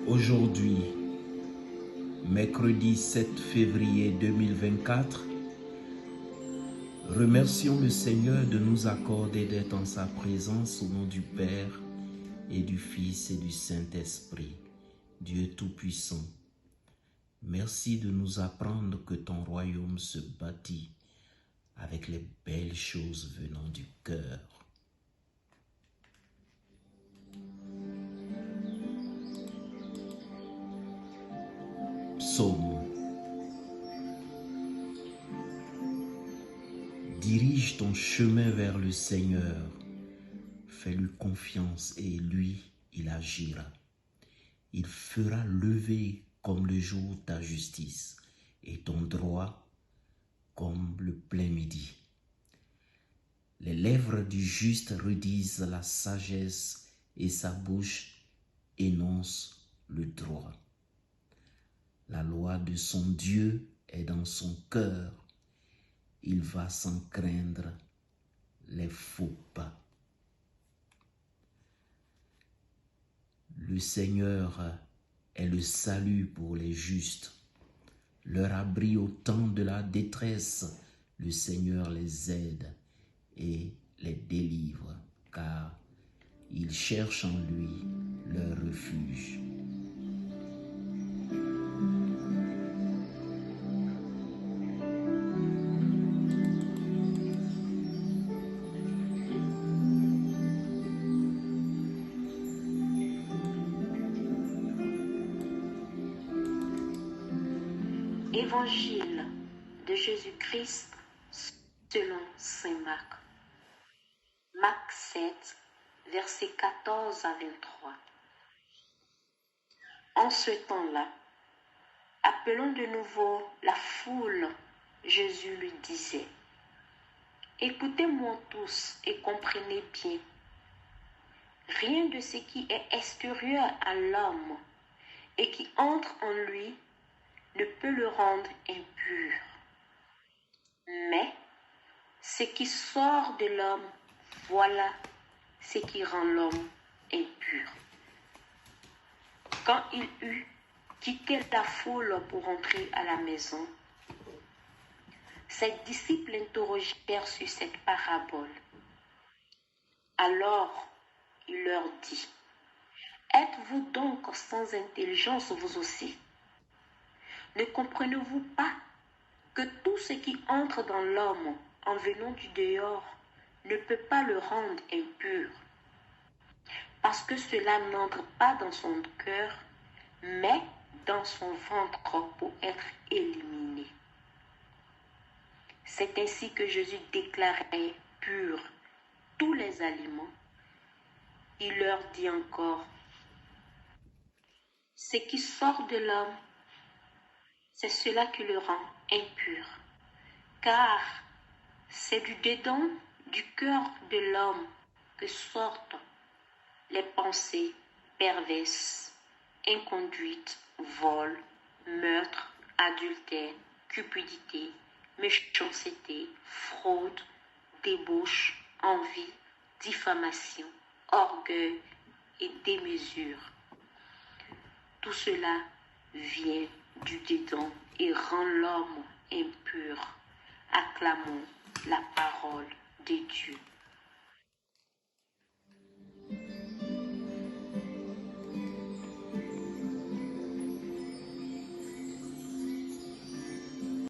Aujourd'hui, mercredi 7 février 2024, remercions le Seigneur de nous accorder d'être en sa présence au nom du Père et du Fils et du Saint-Esprit, Dieu Tout-Puissant. Merci de nous apprendre que ton royaume se bâtit avec les belles choses venant du cœur. Psaume. Dirige ton chemin vers le Seigneur, fais-lui confiance et lui, il agira. Il fera lever comme le jour ta justice et ton droit comme le plein midi. Les lèvres du juste redisent la sagesse et sa bouche énonce le droit. La loi de son Dieu est dans son cœur. Il va sans craindre les faux pas. Le Seigneur est le salut pour les justes. Leur abri au temps de la détresse, le Seigneur les aide et les délivre, car ils cherchent en lui leur refuge. Évangile de Jésus-Christ selon saint Marc. Marc 7, versets 14 à 23. En ce temps-là, appelant de nouveau la foule, Jésus lui disait: écoutez-moi tous et comprenez bien. Rien de ce qui est extérieur à l'homme et qui entre en lui ne peut le rendre impur. Mais ce qui sort de l'homme, voilà ce qui rend l'homme impur. Quand il eut quitté la foule pour entrer à la maison, ses disciples l'interrogèrent sur cette parabole. Alors il leur dit: êtes-vous donc sans intelligence vous aussi? Ne comprenez-vous pas que tout ce qui entre dans l'homme en venant du dehors ne peut pas le rendre impur, parce que cela n'entre pas dans son cœur, mais dans son ventre pour être éliminé. C'est ainsi que Jésus déclarait purs tous les aliments. Il leur dit encore: ce qui sort de l'homme, c'est cela qui le rend impur, car c'est du dedans du cœur de l'homme que sortent les pensées perverses, inconduites, vol, meurtre, adultère, cupidité, méchanceté, fraude, débauche, envie, diffamation, orgueil et démesure. Tout cela vient du dedans et rend l'homme impur. Acclamons la parole de Dieu.